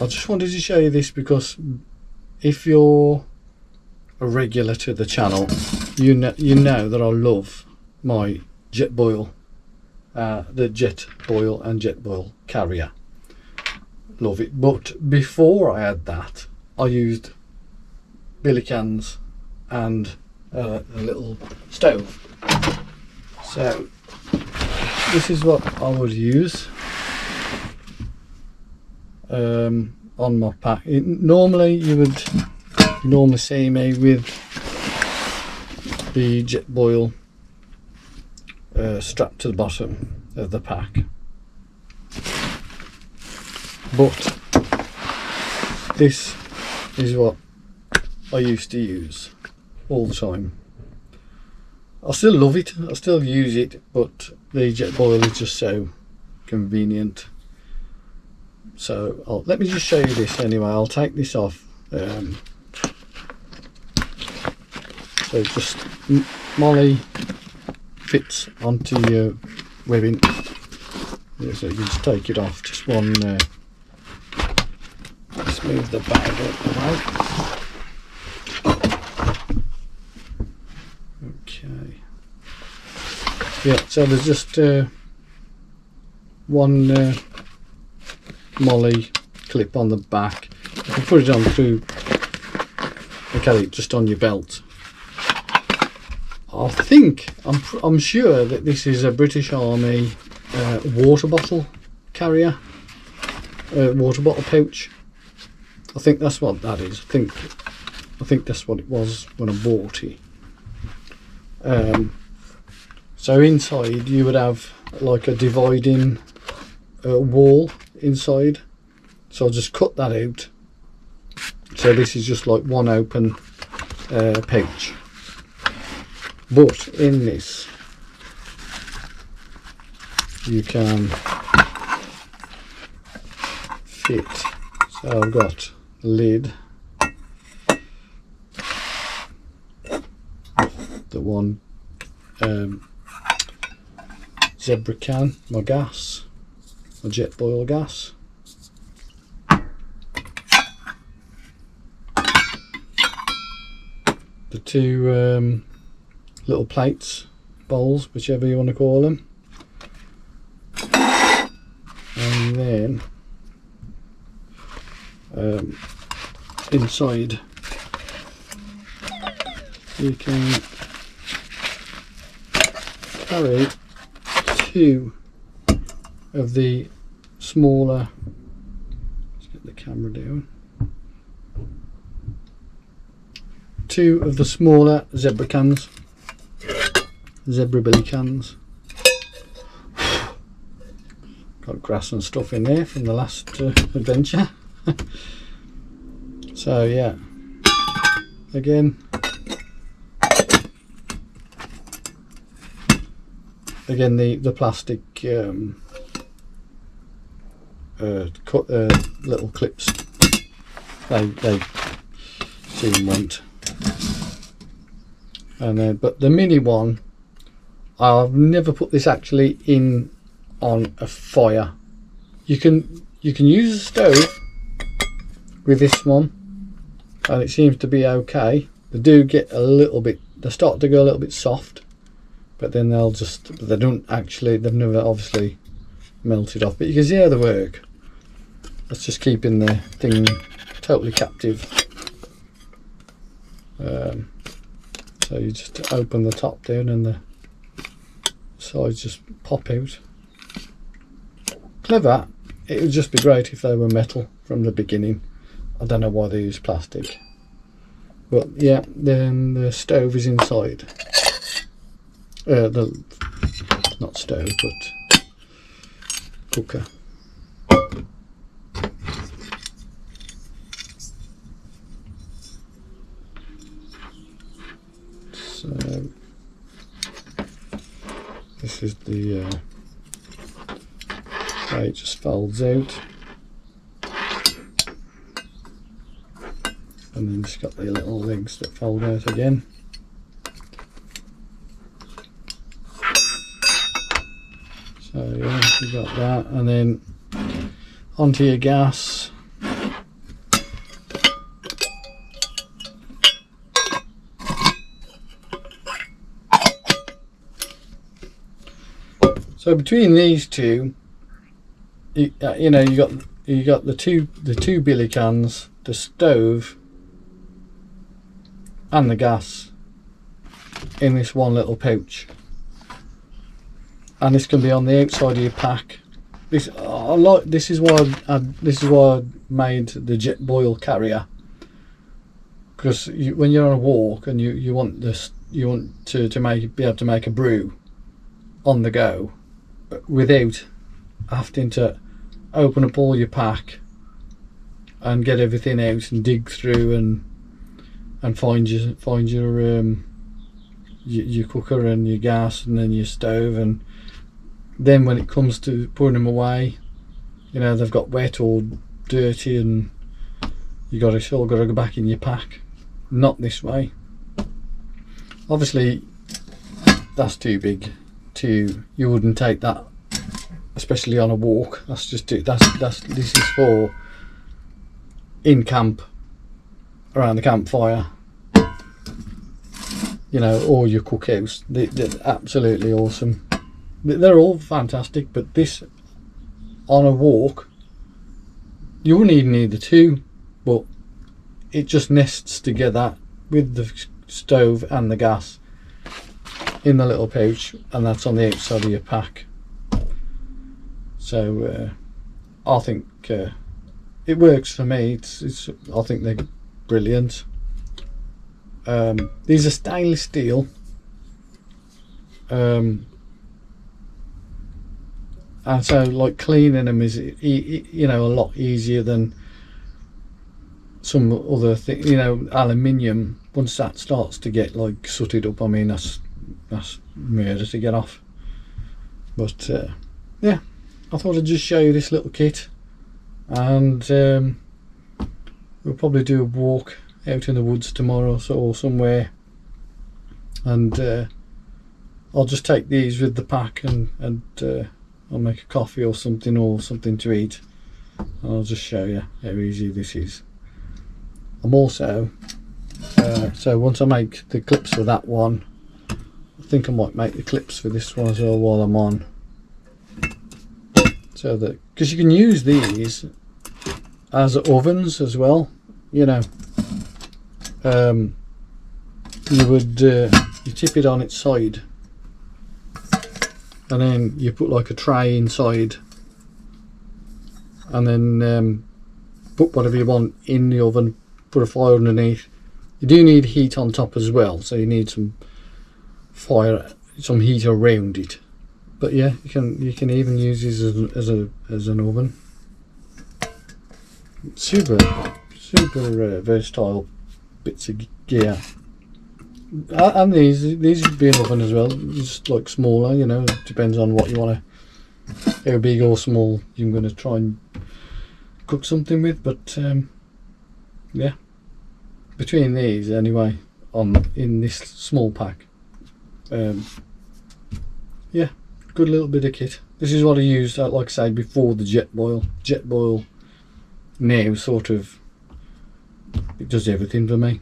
I just wanted to show you this because if you're a regular to the channel, you know that I love my Jetboil, the Jetboil and Jetboil carrier. Love it. But before I had that, I used billy cans and a little stove. So this is what I would use on my pack. Normally you would see me with the Jetboil strapped to the bottom of the pack, but this is what I used to use all the time. I still love it, I still use it, but the Jetboil is just so convenient. So let me just show you this anyway. I'll take this off. So just Molly fits onto your webbing. Yeah, so you can just take it off. Just one. Let's move the bag out the way. Okay. Yeah. So there's just one Molly clip on the back. You can put it on through. Okay, just on your belt. I think I'm sure that this is a British Army water bottle carrier, water bottle pouch. I think that's what that is. I think that's what it was when I bought it. So inside you would have like a dividing wall inside. So I'll just cut that out. So this is just like one open pouch. But in this you can fit, so I've got the lid, the one Zebra can, my gas, my Jetboil gas, the two little plates, bowls, whichever you want to call them, and then inside you can carry two of the smaller, let's get the camera down, two of the smaller Zebra cans, Zebra billy cans. Got grass and stuff in there from the last adventure. So yeah, again the plastic little clips they soon went. And then, but the mini one, I've never put this actually in on a fire. You can use a stove with this one, and it seems to be okay. They do get a little bit, they start to go a little bit soft, but then they don't actually, they've never obviously melted off, but you can see how they work. That's just keeping the thing totally captive. So you just open the top down and the sides just pop out. Clever. It would just be great if they were metal from the beginning. I don't know why they use plastic, but yeah, then the stove is inside. The not stove, but cooker. So this is the way it just folds out, and then it's got the little legs that fold out again. So yeah, you got that, and then onto your gas. So between these two, you know, you got the two billy cans, the stove, and the gas in this one little pouch, and this can be on the outside of your pack. This is why I made the jet boil carrier, because when you're on a walk and you want to be able to make a brew on the go without having to open up all your pack and get everything out and dig through and find your cooker and your gas and then your stove, and then when it comes to putting them away, you know, they've got wet or dirty and it's all got to go back in your pack. Not this way. Obviously that's too big you wouldn't take that, especially on a walk. That's just it. This is for in camp, around the campfire, you know, or your cookhouse. They're absolutely awesome. They're all fantastic, but this on a walk, you wouldn't even need the two, but it just nests together with the stove and the gas in the little pouch, and that's on the outside of your pack. So I think it works for me. I think they're brilliant. These are stainless steel, and so like cleaning them is you know, a lot easier than some other thing. You know, aluminium, once that starts to get like sooted up, I mean, that's murder to get off. But yeah, I thought I'd just show you this little kit, and we'll probably do a walk out in the woods tomorrow or somewhere, and I'll just take these with the pack, and I'll make a coffee or something to eat, and I'll just show you how easy this is. I'm also so once I make the clips for that one, I think I might make the clips for this one as well while I'm on, so that, because you can use these as ovens as well, you know. You would you tip it on its side, and then you put like a tray inside, and then put whatever you want in the oven, put a fire underneath. You do need heat on top as well, so you need some heat around it. But yeah, you can even use this as an oven. Super versatile bits of gear. And these would be an oven as well, just like smaller, you know. It depends on what you want to, how big or small you're going to try and cook something with. But yeah, between these anyway, in this small pack, yeah, good little bit of kit. This is what I used, like I said before, the jet boil now sort of, it does everything for me.